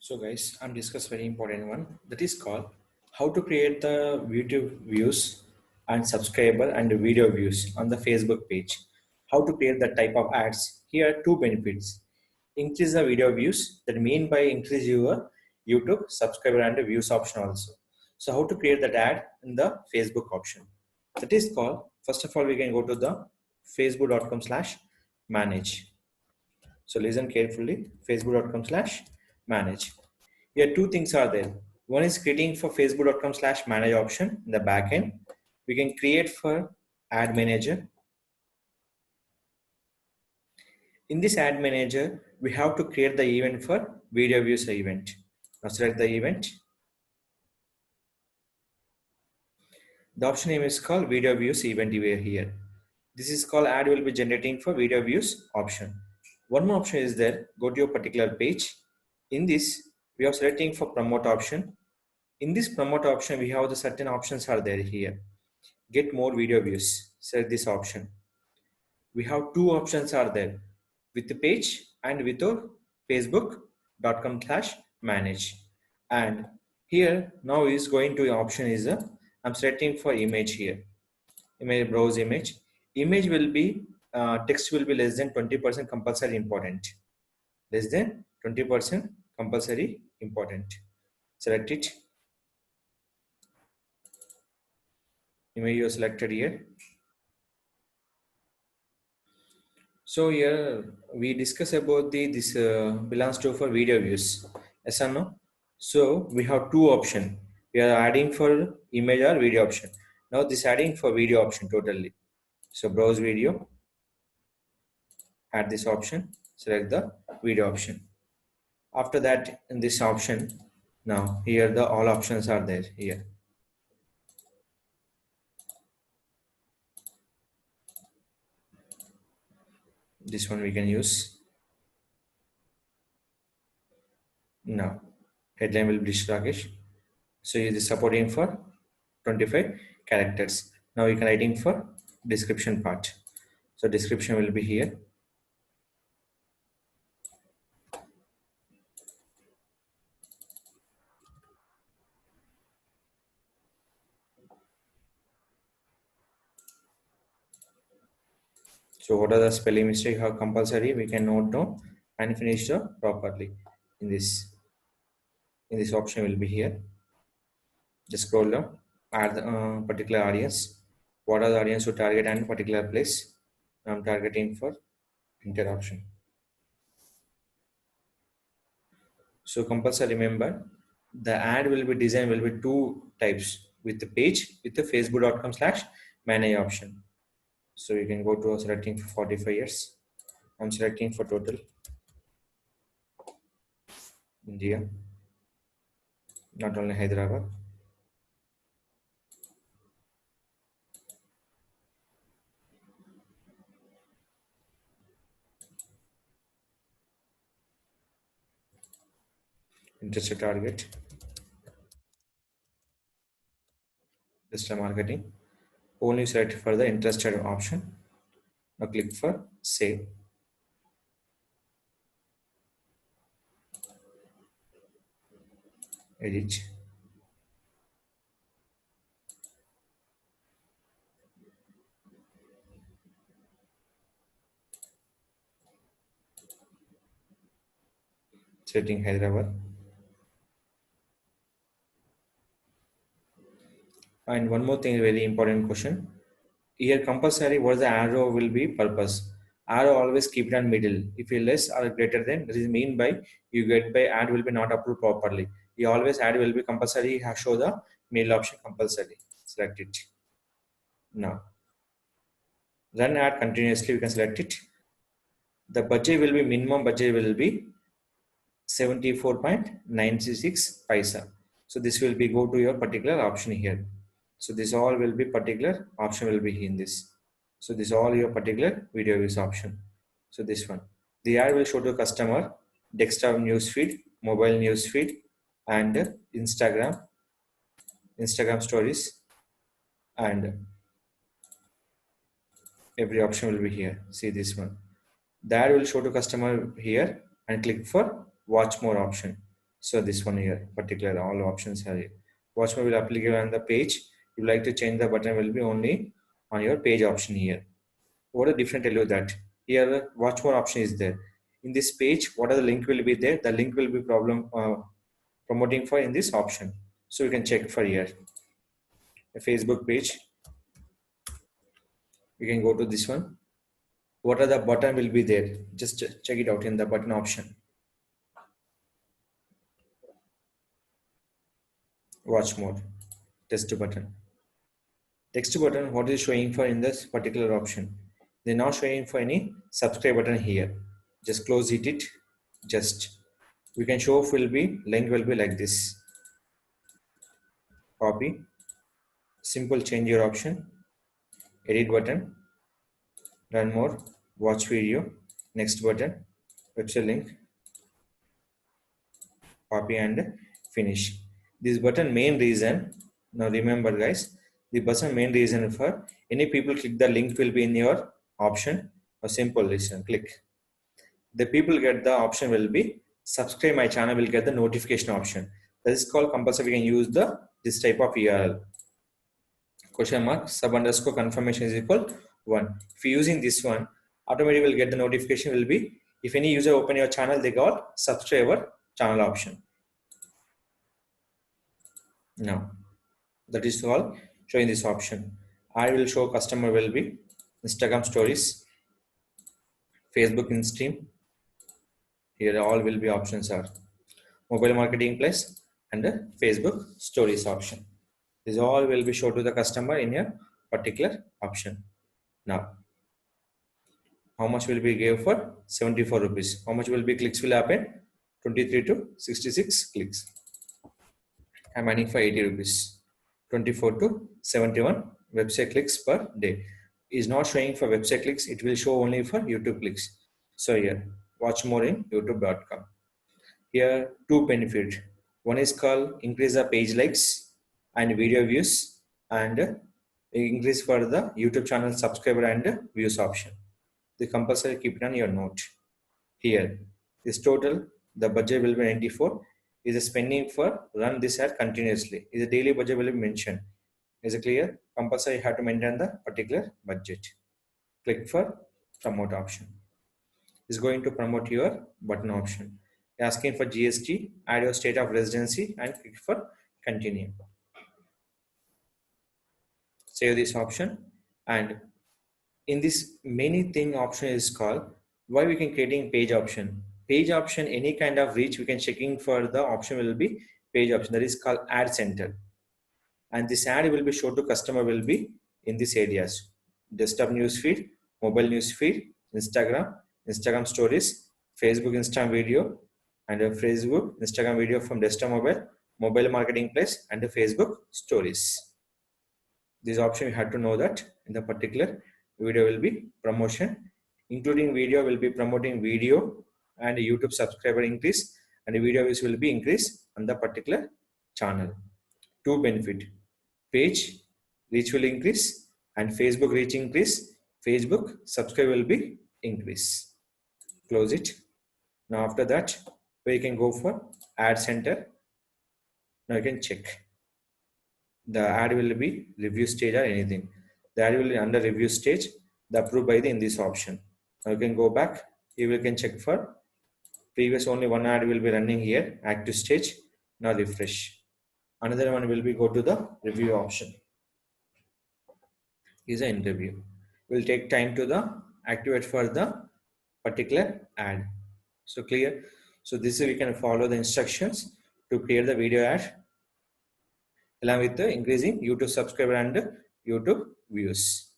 So guys, I'm discuss very important one that is called how to create the YouTube views and subscriber and video views on the Facebook page. How to create that type of ads. Here are two benefits. Increase the video views, that mean by increase your YouTube subscriber and the views option also. So how to create that ad in the Facebook option. That is called, first of all, we can go to the facebook.com/manage. So listen carefully, facebook.com/manage. Here two things are there. One is creating for facebook.com/manage option in the backend. We can create for ad manager. In this ad manager, we have to create the event for video views event. Now select the event. The option name is called video views event over here. This is called ad will be generating for video views option. One more option is there. Go to your particular page. In this, we are selecting for promote option. In this promote option, we have the certain options are there here. Get more video views. Select this option. We have two options are there with the page and with the facebook.com/manage. And here now is going to option is I'm selecting for image here. Image browse image. Image will be text will be less than 20% compulsory important. Less than 20% compulsory important. Select it. Image you selected here. So here we discuss about this belongs to for video views. Yes or no? So we have two option. We are adding for image or video option. Now this adding for video option totally. So browse video. Add this option. Select the video option. After that, in this option, now here the all options are there here. This one we can use. Now headline will be Digital Rakesh. So it is supporting for 25 characters. Now you can writing for description part. So description will be here. So what are the spelling mistake are compulsory? We can note down and finish the properly in this. In this option will be here. Just scroll down. Add the particular audience. What are the audience to target and particular place? I'm targeting for interaction. So compulsory remember the ad will be designed will be two types with the page with the facebook.com/manage option. So you can go to selecting for 45 years. I'm selecting for total India, not only Hyderabad. Interested target, digital marketing. Only select for the interested option. Now click for save. Edit. Setting Hyderabad. And one more thing, very important question. Here compulsory what the arrow will be purpose. Arrow always keep it on middle. If you less or greater than, that is mean by you get by ad will be not approved properly. You always ad will be compulsory. Show the middle option compulsory. Select it. Now run ad continuously. We can select it. The budget will be minimum budget will be 74.96 paisa. So this will be go to your particular option here. So this all will be particular option will be in this. So this all your particular video views option. So this one, the ad will show to customer, desktop news feed, mobile news feed, and Instagram stories, and every option will be here. See this one. The ad will show to customer here and click for watch more option. So this one here, particular all options are here. Watch more will applicable on the page. You like to change the button will be only on your page option here. What a different tell you that here watch more option is there. In this page, what are the link will be there? The link will be promoting for in this option. So you can check for here. A Facebook page. You can go to this one. What are the button will be there? Just check it out in the button option. Watch more. Text button. Text button, what is showing for in this particular option? They're not showing for any subscribe button here. Just close it. Just we can show will be link will be like this. Copy. Simple change your option. Edit button. Run more. Watch video. Next button. Website link. Copy and finish. This button main reason. Now remember guys, the button main reason for any people click the link will be in your option. A simple listen click. The people get the option will be subscribe my channel will get the notification option. That is called compulsory. We can use the this type of URL. Question mark sub underscore confirmation is equal 1. If you're using this one, automatically will get the notification will be if any user open your channel, they got subscriber channel option. Now that is all showing this option. I will show customer will be Instagram stories, Facebook in stream. Here all will be options are mobile marketing plus and the Facebook stories option. This all will be shown to the customer in a particular option. Now, how much will be give for 74 rupees? How much will be clicks will happen? 23 to 66 clicks. I'm earning for 80 rupees. 24 to 71 website clicks per day. Is not showing for website clicks. It will show only for YouTube clicks. So here, watch more in youtube.com. Here, two benefit. One is called increase the page likes and video views and increase for the YouTube channel subscriber and views option. The compulsory keep it on your note. Here, this total, the budget will be 94. Is a spending for run this ad continuously. Is a daily budget will be mentioned. Is it clear? Compulsory you have to maintain the particular budget. Click for promote option. Is going to promote your button option. Asking for GST, add your state of residency and click for continue. Save this option and in this many thing option is called why we can creating page option. Page option, any kind of reach we can checking for the option will be page option that is called ad center. And this ad will be shown to customer will be in these areas. Desktop news feed, mobile news feed, Instagram stories, Facebook Instagram video, and a Facebook Instagram video from desktop mobile marketing place, and the Facebook stories. This option you have to know that in the particular video will be promotion, including video will be promoting video and YouTube subscriber increase and the video views will be increase on the particular channel. Two benefit, page reach will increase and Facebook reach increase, Facebook subscribe will be increase. Close it. Now after that we can go for ad center. Now you can check the ad will be review stage or anything. The ad will be under review stage, the approved by the in this option. Now you can go back, you can check for previous only one ad will be running here, active stage. Now refresh. Another one will be go to the review option. Is an interview. Will take time to the activate for the particular ad. So clear. So this is we can follow the instructions to create the video ad along with the increasing YouTube subscriber and YouTube views.